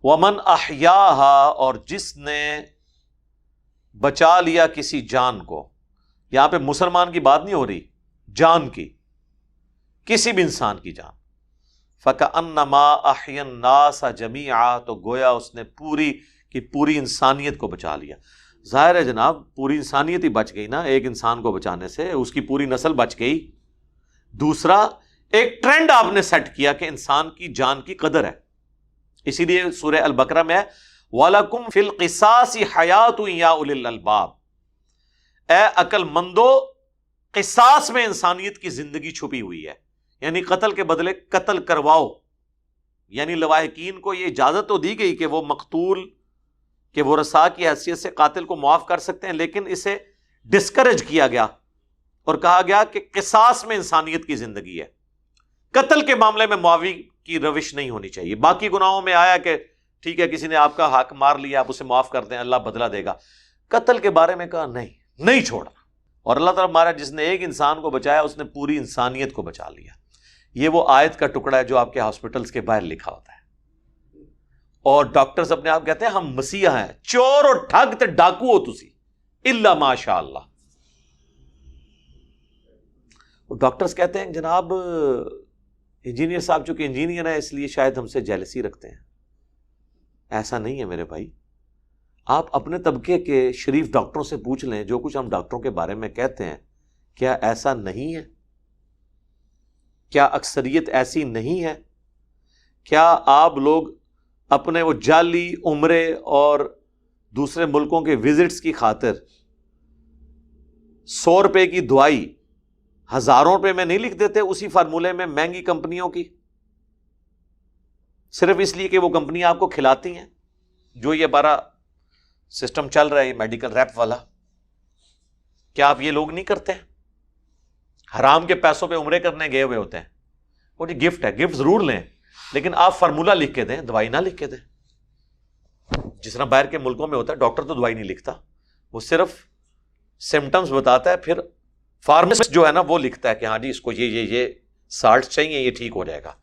ومن احیاہا، اور جس نے بچا لیا کسی جان کو. یہاں پہ مسلمان کی بات نہیں ہو رہی، جان کی، کسی بھی انسان کی جان. فَكَأَنَّمَا أَحْيَا النَّاسَ جَمِيعًا، تو گویا اس نے پوری کی پوری انسانیت کو بچا لیا. ظاہر ہے جناب پوری انسانیت ہی بچ گئی نا ایک انسان کو بچانے سے، اس کی پوری نسل بچ گئی. دوسرا ایک ٹرینڈ آپ نے سیٹ کیا کہ انسان کی جان کی قدر ہے. اسی لیے سورہ البقرہ میں ہے وَلَكُمْ فِي الْقِصَاصِ حَيَاةٌ يَا أُولِي الْأَلْبَابِ، اے عقل مندو قصاص میں انسانیت کی زندگی چھپی ہوئی ہے. یعنی قتل کے بدلے قتل کرواؤ. یعنی لواحقین کو یہ اجازت تو دی گئی کہ وہ مقتول کہ وہ رسا کی حیثیت سے قاتل کو معاف کر سکتے ہیں، لیکن اسے ڈسکریج کیا گیا اور کہا گیا کہ قصاص میں انسانیت کی زندگی ہے. قتل کے معاملے میں معافی کی روش نہیں ہونی چاہیے. باقی گناہوں میں آیا کہ ٹھیک ہے کسی نے آپ کا حق مار لیا، آپ اسے معاف کر دیں، اللہ بدلہ دے گا. قتل کے بارے میں کہا نہیں چھوڑنا. اور اللہ تعالیٰ ہمارا جس نے ایک انسان کو بچایا اس نے پوری انسانیت کو بچا لیا. یہ وہ آیت کا ٹکڑا ہے جو آپ کے ہاسپٹلز کے باہر لکھا ہوتا ہے. اور ڈاکٹرز اپنے آپ کہتے ہیں ہم مسیح ہیں، چور اور ٹھگ تے ڈاکو ہو تسی الا ماشاء اللہ. ڈاکٹرز کہتے ہیں جناب انجینئر صاحب چونکہ انجینئر ہیں اس لیے شاید ہم سے جیلسی رکھتے ہیں. ایسا نہیں ہے میرے بھائی. آپ اپنے طبقے کے شریف ڈاکٹروں سے پوچھ لیں جو کچھ ہم ڈاکٹروں کے بارے میں کہتے ہیں کیا ایسا نہیں ہے؟ کیا اکثریت ایسی نہیں ہے؟ کیا آپ لوگ اپنے وہ جعلی عمرے اور دوسرے ملکوں کے وزٹس کی خاطر 100 روپے کی دوائی ہزاروں روپے میں نہیں لکھ دیتے اسی فارمولے میں مہنگی کمپنیوں کی، صرف اس لیے کہ وہ کمپنی آپ کو کھلاتی ہیں؟ جو یہ ہمارا سسٹم چل رہا ہے یہ میڈیکل ریپ والا، کیا آپ یہ لوگ نہیں کرتے ہیں؟ حرام کے پیسوں پہ عمرے کرنے گئے ہوئے ہوتے ہیں. وہ جی گفٹ ہے، گفٹ ضرور لیں لیکن آپ فارمولہ لکھ کے دیں، دوائی نہ لکھ کے دیں. جس طرح باہر کے ملکوں میں ہوتا ہے ڈاکٹر تو دوائی نہیں لکھتا، وہ صرف سمٹمز بتاتا ہے، پھر فارماسسٹ جو ہے نا وہ لکھتا ہے کہ ہاں جی اس کو یہ سالٹ چاہیے یہ ٹھیک ہو جائے گا.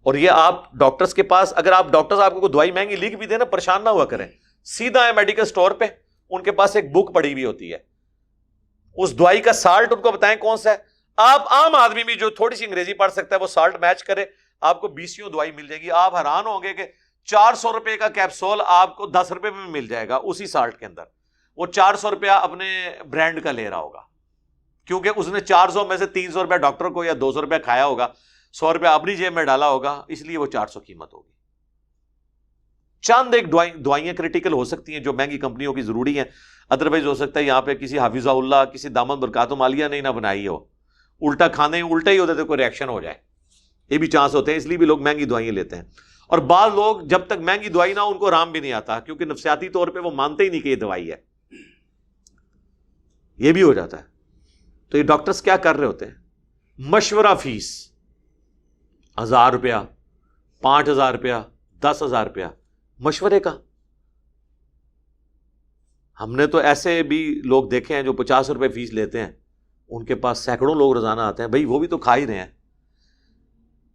اور یہ آپ ڈاکٹرز کے پاس اگر آپ ڈاکٹرز آپ کو دوائی مہنگی لکھ بھی دیں نا پریشان نہ ہوا کریں، سیدھا ہے میڈیکل سٹور پہ، ان کے پاس ایک بک پڑی ہوئی ہوتی ہے، اس دوائی کا سالٹ ان کو بتائیں کون سا ہے. آپ عام آدمی بھی جو تھوڑی سی انگریزی پڑھ سکتا ہے وہ سالٹ میچ کرے، آپ کو 20 دوائی مل جائے گی. آپ حیران ہوں گے کہ 400 روپے کا کیپسول آپ کو 10 روپے میں مل جائے گا اسی سالٹ کے اندر. وہ 400 روپیہ اپنے برانڈ کا لے رہا ہوگا کیونکہ اس نے 400 میں سے 300 روپیہ ڈاکٹر کو یا 200 روپیہ کھایا ہوگا، 100 روپیہ اپنی جیب میں ڈالا ہوگا، اس لیے وہ 400 قیمت ہوگی. چند ایک دوائیاں کریٹیکل ہو سکتی ہیں جو مہنگی کمپنیوں کی ضروری ہیں، ادروائز ہو سکتا ہے یہاں پہ کسی حافظہ اللہ کسی دامن برکاتہم عالیہ نے نہ بنائی ہو، الٹا کھانے الٹا ہی ہوتا ہے تو کوئی ریئیکشن ہو جائے، یہ بھی چانس ہوتے ہیں، اس لیے بھی لوگ مہنگی دوائیں لیتے ہیں. اور بعض لوگ جب تک مہنگی دوائی نہ ان کو آرام بھی نہیں آتا کیونکہ نفسیاتی طور پہ وہ مانتے ہی نہیں کہ یہ دوائی ہے، یہ بھی ہو جاتا ہے. تو یہ ڈاکٹرز کیا کر رہے ہوتے ہیں؟ مشورہ فیس 1000 روپیہ 5000 روپیہ 10,000 روپیہ مشورے کا. ہم نے تو ایسے بھی لوگ دیکھے ہیں جو 50 روپے فیس لیتے ہیں، ان کے پاس سینکڑوں لوگ روزانہ آتے ہیں. بھائی وہ بھی تو کھا ہی رہے ہیں.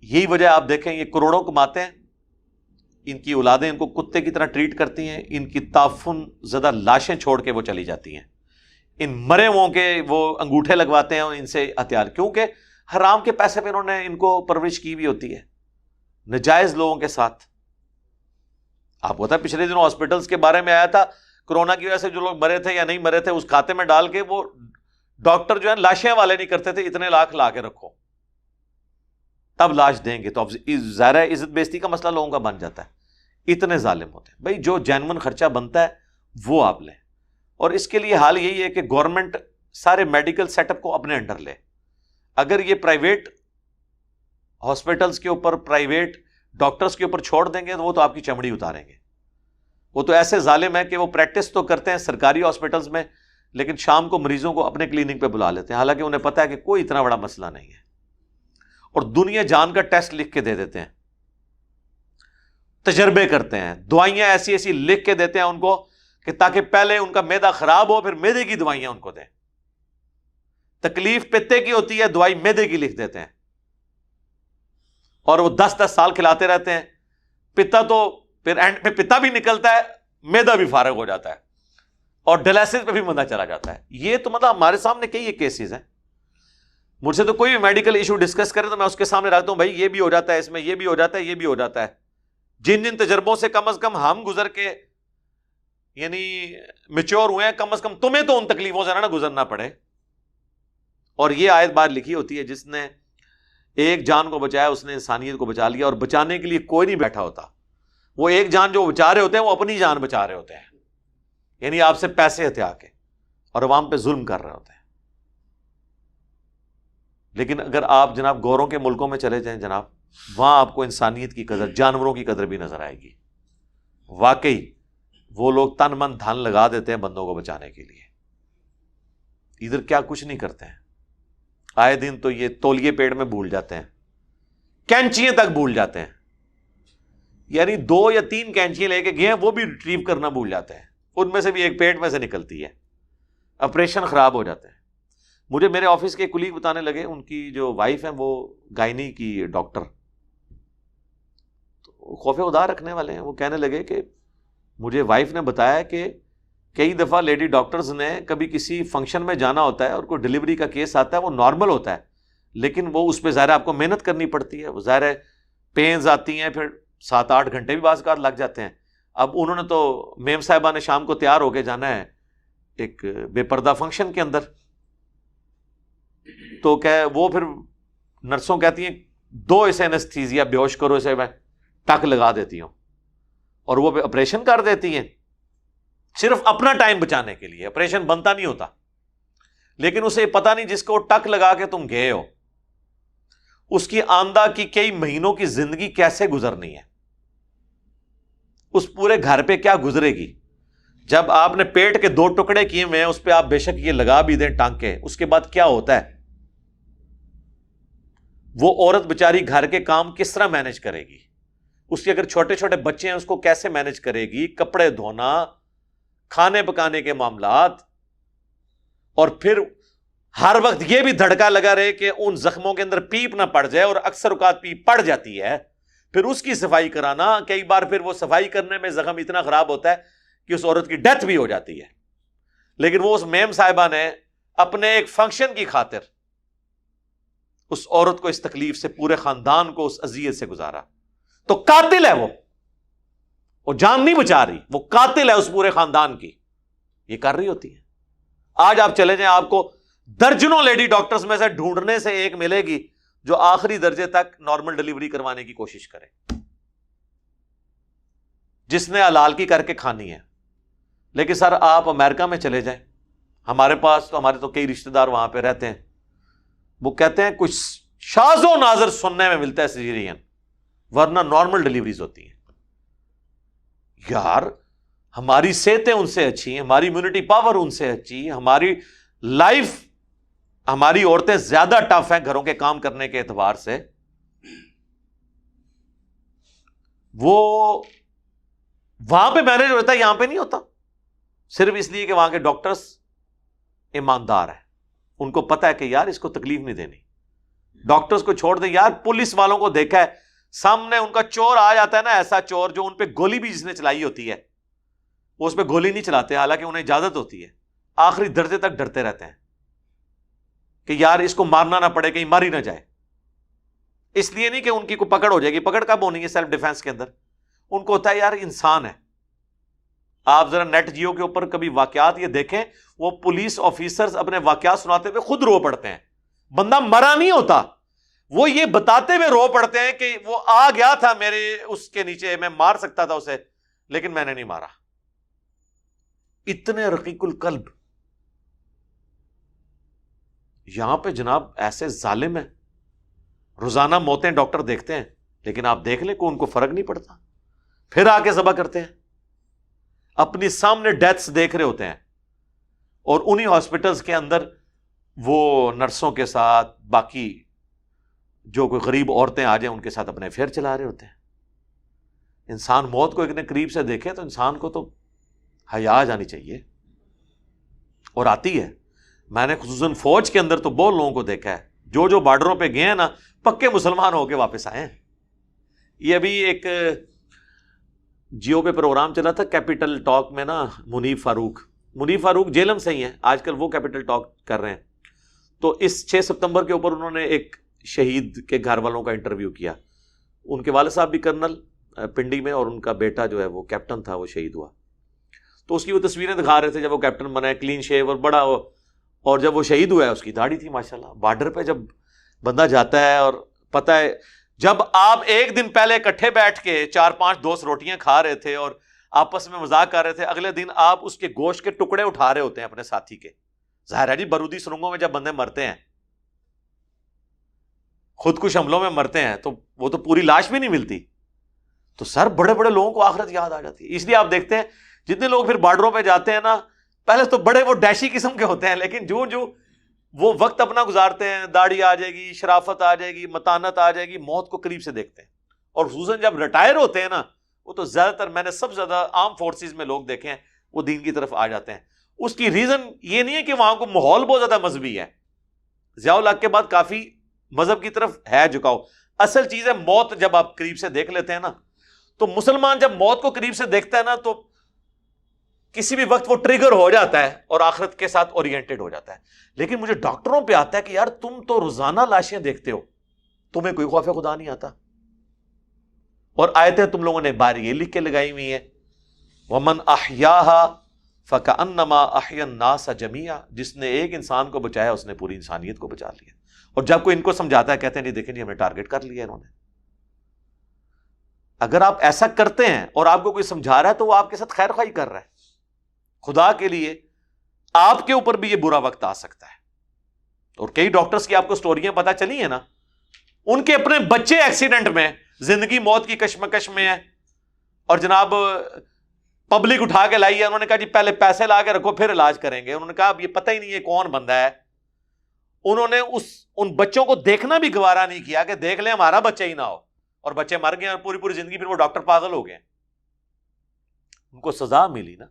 یہی وجہ آپ دیکھیں یہ کروڑوں کماتے ہیں، ان کی اولادیں ان کو کتے کی طرح ٹریٹ کرتی ہیں، ان کی تعفن زدہ لاشیں چھوڑ کے وہ چلی جاتی ہیں، ان مرے ووں کے وہ انگوٹھے لگواتے ہیں ان سے ہتھیار، کیونکہ حرام کے پیسے پہ انہوں نے ان کو پرورش کی بھی ہوتی ہے نجائز لوگوں کے ساتھ. آپ کو پتا پچھلے دنوں ہاسپٹلز کے بارے میں آیا تھا، کرونا کی وجہ سے جو لوگ مرے تھے یا نہیں مرے تھے اس کھاتے میں ڈال کے وہ ڈاکٹر جو ہے لاشیں والے نہیں کرتے تھے، اتنے لاکھ لا کے رکھو تب لاش دیں گے. تو اب ظاہر ہے عزت بیزتی کا مسئلہ لوگوں کا بن جاتا ہے، اتنے ظالم ہوتے ہیں. بھائی جو جینون خرچہ بنتا ہے وہ آپ لیں، اور اس کے لیے حال یہی ہے کہ گورنمنٹ سارے میڈیکل سیٹ اپ کو اپنے انڈر لے. اگر یہ پرائیویٹ ہاسپٹلز کے اوپر پرائیویٹ ڈاکٹرز کے اوپر چھوڑ دیں گے تو وہ تو آپ کی چمڑی اتاریں گے. وہ تو ایسے ظالم ہے کہ وہ پریکٹس تو کرتے ہیں سرکاری ہاسپٹلز میں لیکن شام کو مریضوں کو اپنے کلینک پہ بلا لیتے ہیں، حالانکہ انہیں پتہ ہے کہ کوئی اتنا بڑا مسئلہ نہیں ہے، اور دنیا جان کا ٹیسٹ لکھ کے دے دیتے ہیں، تجربے کرتے ہیں، دوائیاں ایسی ایسی لکھ کے دیتے ہیں ان کو کہ تاکہ پہلے ان کا معدہ خراب ہو پھر معدے کی دوائیاں ان کو دیں. تکلیف پتے کی ہوتی ہے دوائی معدے کی لکھ دیتے ہیں، اور وہ 10-10 سال کھلاتے رہتے ہیں. پتا تو پھر اینڈ پہ پتا بھی نکلتا ہے، میدا بھی فارغ ہو جاتا ہے، اور ڈیلائسس پہ بھی بندہ چلا جاتا ہے. یہ تو مطلب ہمارے سامنے کئی کیسز ہیں. مجھ سے تو کوئی بھی میڈیکل ایشو ڈسکس کرے تو میں اس کے سامنے رکھتا ہوں، بھائی یہ بھی ہو جاتا ہے، اس میں یہ بھی ہو جاتا ہے، یہ بھی ہو جاتا ہے. جن جن تجربوں سے کم از کم ہم گزر کے یعنی میچور ہوئے ہیں، کم از کم تمہیں تو ان تکلیفوں سے نہ گزرنا پڑے. اور یہ آیت بار لکھی ہوتی ہے، جس نے ایک جان کو بچایا اس نے انسانیت کو بچا لیا. اور بچانے کے لیے کوئی نہیں بیٹھا ہوتا. وہ ایک جان جو بچا رہے ہوتے ہیں وہ اپنی جان بچا رہے ہوتے ہیں، یعنی آپ سے پیسے ہتھیا کے، اور عوام پہ ظلم کر رہے ہوتے ہیں. لیکن اگر آپ جناب گوروں کے ملکوں میں چلے جائیں جناب، وہاں آپ کو انسانیت کی قدر، جانوروں کی قدر بھی نظر آئے گی. واقعی وہ لوگ تن من دھن لگا دیتے ہیں بندوں کو بچانے کے لیے. ادھر کیا کچھ نہیں کرتے ہیں. آئے دن تو یہ تولیے پیٹ میں بھول جاتے ہیں، کینچیاں تک بھول جاتے ہیں. یعنی 2 یا 3 کینچیاں لے کے گئے ہیں، وہ بھی ریٹریو کرنا بھول جاتے ہیں. ان میں سے بھی ایک پیٹ میں سے نکلتی ہے. آپریشن خراب ہو جاتے ہیں. مجھے میرے آفس کے کولیگ بتانے لگے، ان کی جو وائف ہیں وہ گائنی کی ڈاکٹر، تو خوف خدا رکھنے والے ہیں. وہ کہنے لگے کہ مجھے وائف نے بتایا کہ کئی دفعہ لیڈی ڈاکٹرز نے کبھی کسی فنکشن میں جانا ہوتا ہے اور کوئی ڈلیوری کا کیس آتا ہے، وہ نارمل ہوتا ہے لیکن وہ اس پہ ظاہر آپ کو محنت کرنی پڑتی ہے. وہ ظاہر ہے پینز آتی ہیں، پھر 7-8 گھنٹے بھی بعض اوقات لگ جاتے ہیں. اب انہوں نے تو میم صاحبہ نے شام کو تیار ہو کے جانا ہے ایک بے پردہ فنکشن کے اندر، تو کہ وہ پھر نرسوں کہتی ہیں 2 اسے اینستھیزیا بے ہوش کرو، اسے میں ٹک لگا دیتی ہوں، اور وہ آپریشن کر دیتی ہیں صرف اپنا ٹائم بچانے کے لیے. آپریشن بنتا نہیں ہوتا، لیکن اسے پتہ نہیں جس کو ٹک لگا کے تم گئے ہو اس کی آندہ کی کئی مہینوں کی زندگی کیسے گزرنی ہے، اس پورے گھر پہ کیا گزرے گی. جب آپ نے پیٹ کے 2 ٹکڑے کیے ہوئے ہیں، اس پہ آپ بے شک یہ لگا بھی دیں ٹانکے، اس کے بعد کیا ہوتا ہے. وہ عورت بیچاری گھر کے کام کس طرح مینج کرے گی، اس کے اگر چھوٹے چھوٹے بچے ہیں اس کو کیسے مینج کرے گی، کپڑے دھونا، کھانے پکانے کے معاملات، اور پھر ہر وقت یہ بھی دھڑکا لگا رہے کہ ان زخموں کے اندر پیپ نہ پڑ جائے، اور اکثر اوقات پیپ پڑ جاتی ہے، پھر اس کی صفائی کرانا. کئی بار پھر وہ صفائی کرنے میں زخم اتنا خراب ہوتا ہے کہ اس عورت کی ڈیتھ بھی ہو جاتی ہے. لیکن وہ اس میم صاحبہ نے اپنے ایک فنکشن کی خاطر اس عورت کو اس تکلیف سے، پورے خاندان کو اس اذیت سے گزارا. تو قاتل ہے وہ جان نہیں بچا رہی، وہ قاتل ہے اس پورے خاندان کی. یہ کر رہی ہوتی ہے. آج آپ چلے جائیں، آپ کو درجنوں لیڈی ڈاکٹرز میں سے ڈھونڈنے سے ایک ملے گی جو آخری درجے تک نارمل ڈلیوری کروانے کی کوشش کرے، جس نے حلال کی کر کے کھانی ہے. لیکن سر آپ امریکہ میں چلے جائیں، ہمارے پاس تو ہمارے تو کئی رشتہ دار وہاں پہ رہتے ہیں، وہ کہتے ہیں کچھ شاذ و نادر سننے میں ملتا ہے سیزیرین، ورنہ نارمل ڈلیوریز ہوتی ہیں. یار ہماری صحتیں ان سے اچھی ہیں، ہماری امیونٹی پاور ان سے اچھی، ہماری لائف، ہماری عورتیں زیادہ ٹف ہیں گھروں کے کام کرنے کے اعتبار سے. وہ وہاں پہ مینج ہوتا ہے، یہاں پہ نہیں ہوتا، صرف اس لیے کہ وہاں کے ڈاکٹرز ایماندار ہیں، ان کو پتا ہے کہ یار اس کو تکلیف نہیں دینی. ڈاکٹرز کو چھوڑ دیں یار. پولیس والوں کو دیکھا ہے، سامنے ان کا چور آ جاتا ہے نا، ایسا چور جو ان پہ گولی بھی جس نے چلائی ہوتی ہے وہ اس پہ گولی نہیں چلاتے، حالانکہ انہیں اجازت ہوتی ہے. آخری درجے تک ڈرتے رہتے ہیں کہ یار اس کو مارنا نہ پڑے، کہیں ماری نہ جائے. اس لیے نہیں کہ ان کی کوئی پکڑ ہو جائے گی، پکڑ کب ہونی ہے سیلف ڈیفenس کے اندر. ان کو ہوتا ہے یار انسان ہے. آپ ذرا نیٹ جیو کے اوپر کبھی واقعات یہ دیکھیں، وہ پولیس آفیسرز اپنے واقعات سناتے ہوئے خود رو پڑتے ہیں. بندہ مرا نہیں ہوتا، وہ یہ بتاتے ہوئے رو پڑتے ہیں کہ وہ آ گیا تھا میرے اس کے نیچے، میں مار سکتا تھا اسے لیکن میں نے نہیں مارا. اتنے رقیق القلب. یہاں پہ جناب ایسے ظالم ہیں، روزانہ موتیں ڈاکٹر دیکھتے ہیں، لیکن آپ دیکھ لیں کہ ان کو فرق نہیں پڑتا، پھر آ کے ذبح کرتے ہیں. اپنی سامنے ڈیتھس دیکھ رہے ہوتے ہیں، اور انہی ہاسپٹلز کے اندر وہ نرسوں کے ساتھ، باقی جو کوئی غریب عورتیں آ جائیں ان کے ساتھ اپنے افیئر چلا رہے ہوتے ہیں. انسان موت کو اتنے قریب سے دیکھے تو انسان کو تو حیا آ جانی چاہیے، اور آتی ہے. میں نے خصوصاً فوج کے اندر تو بہت لوگوں کو دیکھا ہے جو بارڈروں پہ گئے ہیں نا، پکے مسلمان ہو کے واپس آئے ہیں. یہ ابھی ایک جیو پہ پروگرام چلا تھا کیپٹل ٹاک میں نا، منیف فاروق جیلم سے ہی ہیں آج کل، وہ کیپٹل ٹاک کر رہے ہیں. تو اس 6 ستمبر کے اوپر انہوں نے ایک شہید کے گھر والوں کا انٹرویو کیا. ان کے والد صاحب بھی کرنل پنڈی میں، اور ان کا بیٹا جو ہے وہ کیپٹن تھا، وہ شہید ہوا. تو اس کی وہ تصویریں دکھا رہے تھے جب وہ کیپٹن بنا ہے، کلین شیو اور بڑا، اور جب وہ شہید ہوا ہے اس کی داڑھی تھی ماشاءاللہ. بارڈر پہ جب بندہ جاتا ہے اور پتہ ہے جب آپ ایک دن پہلے اکٹھے بیٹھ کے 4-5 دوست روٹیاں کھا رہے تھے اور آپس میں مذاق کر رہے تھے، اگلے دن آپ اس کے گوشت کے ٹکڑے اٹھا رہے ہوتے ہیں اپنے ساتھی کے. ظاہر ہے جی بارودی سرنگوں میں جب بندے مرتے ہیں، خودکش حملوں میں مرتے ہیں، تو وہ تو پوری لاش بھی نہیں ملتی. تو سر بڑے بڑے لوگوں کو آخرت یاد آ جاتی ہے. اس لیے آپ دیکھتے ہیں جتنے لوگ پھر بارڈروں پہ جاتے ہیں نا، پہلے تو بڑے وہ ڈیشی قسم کے ہوتے ہیں، لیکن جو وہ وقت اپنا گزارتے ہیں، داڑھی آ جائے گی، شرافت آ جائے گی، متانت آ جائے گی، موت کو قریب سے دیکھتے ہیں. اور خصوصاً جب ریٹائر ہوتے ہیں نا، وہ تو زیادہ تر میں نے سب سے زیادہ عام فورسز میں لوگ دیکھے ہیں وہ دین کی طرف آ جاتے ہیں. اس کی ریزن یہ نہیں ہے کہ وہاں کو ماحول بہت زیادہ مذہبی ہے. ضیاء الحق کے بعد کافی مذہب کی طرف ہے جھکاؤ. اصل چیز ہے موت جب آپ قریب سے دیکھ لیتے ہیں نا، تو مسلمان جب موت کو قریب سے دیکھتا ہے نا، تو کسی بھی وقت وہ ٹریگر ہو جاتا ہے اور آخرت کے ساتھ اورینٹڈ ہو جاتا ہے. لیکن مجھے ڈاکٹروں پہ آتا ہے کہ یار تم تو روزانہ لاشیں دیکھتے ہو، تمہیں کوئی خوف خدا نہیں آتا. اور آیتیں تم لوگوں نے باہر یہ لکھ کے لگائی ہوئی ہیں، وَمَنْ أَحْيَاهَا فَكَأَنَّمَا أَحْيَا النَّاسَ جَمِيعًا. جس نے ایک انسان کو بچایا اس نے پوری انسانیت کو بچا لیا. اور جب کوئی ان کو سمجھاتا ہے کہتے ہیں نہیں دیکھیں جی ہمیں ٹارگٹ کر لیا انہوں نے. اگر آپ ایسا کرتے ہیں اور آپ کو کوئی سمجھا رہا ہے تو وہ آپ کے ساتھ خیر خواہی کر رہا ہے. خدا کے لیے آپ کے اوپر بھی یہ برا وقت آ سکتا ہے. اور کئی ڈاکٹرز کی آپ کو سٹوریاں پتہ چلی ہیں نا، ان کے اپنے بچے ایکسیڈنٹ میں، زندگی موت کی کشمکش میں ہے، اور جناب پبلک اٹھا کے لائی ہے. انہوں نے کہا جی پہلے پیسے لا کے رکھو پھر علاج کریں گے. انہوں نے کہا اب یہ پتہ ہی نہیں ہے کون بندہ ہے. انہوں نے ان بچوں کو دیکھنا بھی گوارا نہیں کیا کہ دیکھ لیں ہمارا بچہ ہی نہ ہو، اور بچے مر گئے اور پوری زندگی پھر وہ ڈاکٹر پاگل ہو گئے. ان کو سزا ملی نا،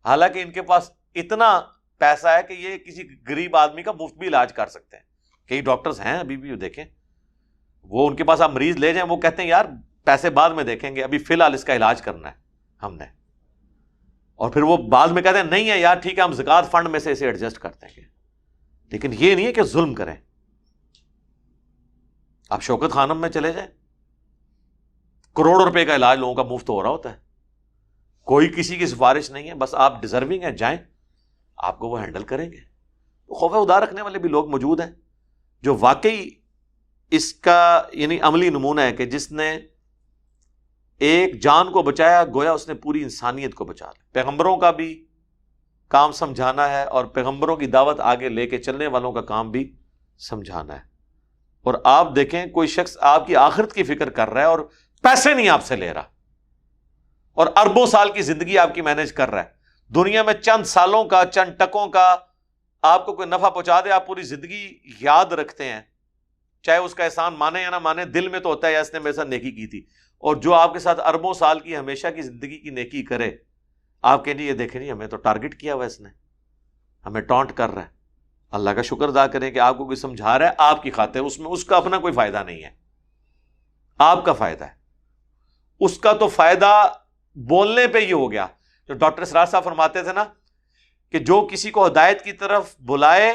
حالانکہ ان کے پاس اتنا پیسہ ہے کہ یہ کسی غریب آدمی کا مفت بھی علاج کر سکتے ہیں. کئی ڈاکٹرز ہیں ابھی بھی دیکھیں، وہ ان کے پاس آپ مریض لے جائیں، وہ کہتے ہیں یار پیسے بعد میں دیکھیں گے، ابھی فی الحال اس کا علاج کرنا ہے ہم نے. اور پھر وہ بعد میں کہتے ہیں نہیں ہے یار ٹھیک ہے ہم زکوٰۃ فنڈ میں سے اسے ایڈجسٹ کر دیں گے. لیکن یہ نہیں ہے کہ ظلم کریں. آپ شوکت خانم میں چلے جائیں، کروڑوں روپے کا علاج لوگوں کا مفت ہو رہا ہوتا ہے، کوئی کسی کی سفارش نہیں ہے، بس آپ ڈیزرونگ ہیں جائیں، آپ کو وہ ہینڈل کریں گے. خوف خدا رکھنے والے بھی لوگ موجود ہیں جو واقعی اس کا یعنی عملی نمونہ ہے کہ جس نے ایک جان کو بچایا گویا اس نے پوری انسانیت کو بچا لیا. پیغمبروں کا بھی کام سمجھانا ہے اور پیغمبروں کی دعوت آگے لے کے چلنے والوں کا کام بھی سمجھانا ہے. اور آپ دیکھیں کوئی شخص آپ کی آخرت کی فکر کر رہا ہے اور پیسے نہیں آپ سے لے رہا، اور اربوں سال کی زندگی آپ کی مینج کر رہا ہے. دنیا میں چند سالوں کا، چند ٹکوں کا آپ کو کوئی نفع پہنچا دے، آپ پوری زندگی یاد رکھتے ہیں، چاہے اس کا احسان مانے یا نہ مانے، دل میں تو ہوتا ہے یا اس نے میرے ساتھ نیکی کی تھی. اور جو آپ کے ساتھ اربوں سال کی ہمیشہ کی زندگی کی نیکی کرے، آپ کہیں یہ دیکھیں نہیں ہمیں تو ٹارگٹ کیا ہوا اس نے، ہمیں ٹانٹ کر رہا ہے. اللہ کا شکر ادا کریں کہ آپ کو کوئی سمجھا رہا ہے آپ کی خاطر، اس میں اس کا اپنا کوئی فائدہ نہیں ہے، آپ کا فائدہ ہے. اس کا تو فائدہ بولنے پہ ہی ہو گیا. جو ڈاکٹر اسرار صاحب فرماتے تھے نا کہ جو کسی کو ہدایت کی طرف بلائے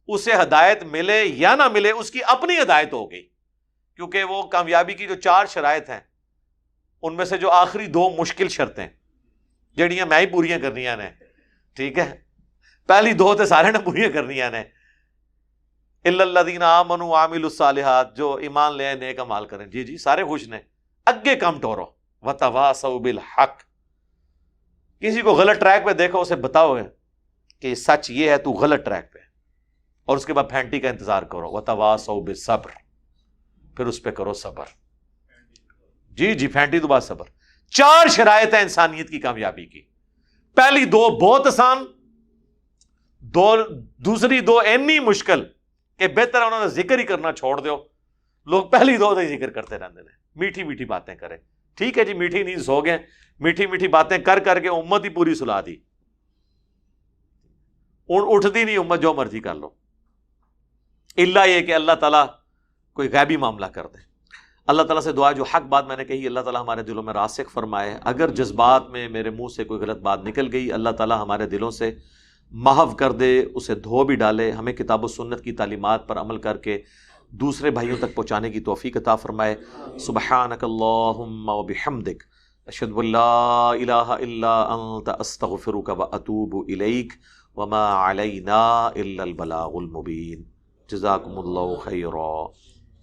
اسے ہدایت ملے یا نہ ملے اس کی اپنی ہدایت ہو گئی. کیونکہ وہ کامیابی کی جو 4 شرائط ہیں ان میں سے جو آخری 2 مشکل شرطیں جڑیاں میں ہی پوریاں کرنیاں نے، ٹھیک ہے، پہلی 2 تے سارے نے پوریاں کرنیاں نے. الا الذین آمنوا وعملوا الصالحات، جو ایمان لے آئے نیک اعمال کریں. جی سارے خوش نے، اگے کم ٹورو وتواصوا بالحق. کسی کو غلط ٹریک پہ دیکھو اسے بتاؤ کہ سچ یہ ہے، تو غلط ٹریک پہ، اور اس کے بعد پھینٹی کا انتظار کرو. وتواصوا بالصبر، پھر اس پہ کرو صبر. جی پھینٹی تو بات صبر. 4 شرائط ہیں انسانیت کی کامیابی کی. پہلی 2 بہت آسان، دوسری 2 اتنی مشکل کہ بہتر ہے انہوں نے ذکر ہی کرنا چھوڑ دو. لوگ پہلی 2 ہی ذکر کرتے رہتے ہیں، میٹھی باتیں کریں. ٹھیک ہے جی میٹھی نہیں سو گئے، میٹھی باتیں کر کے امت ہی پوری سلا دی. اٹھتی نہیں امت، جو مرضی کر لو، الا یہ کہ اللہ تعالیٰ کوئی غیبی معاملہ کر دے. اللہ تعالیٰ سے دعا جو حق بات میں نے کہی اللہ تعالیٰ ہمارے دلوں میں راسخ فرمائے، اگر جذبات میں میرے منہ سے کوئی غلط بات نکل گئی اللہ تعالیٰ ہمارے دلوں سے محو کر دے، اسے دھو بھی ڈالے، ہمیں کتاب و سنت کی تعلیمات پر عمل کر کے دوسرے بھائیوں تک پہنچانے کی توفیق عطا فرمائے۔ سبحانک اللہم و بحمدک، اشہد ان لا الہ الا انت، استغفرک و اتوب الیک، وما علینا الا البلاغ المبین۔ جزاکم اللہ خیرا۔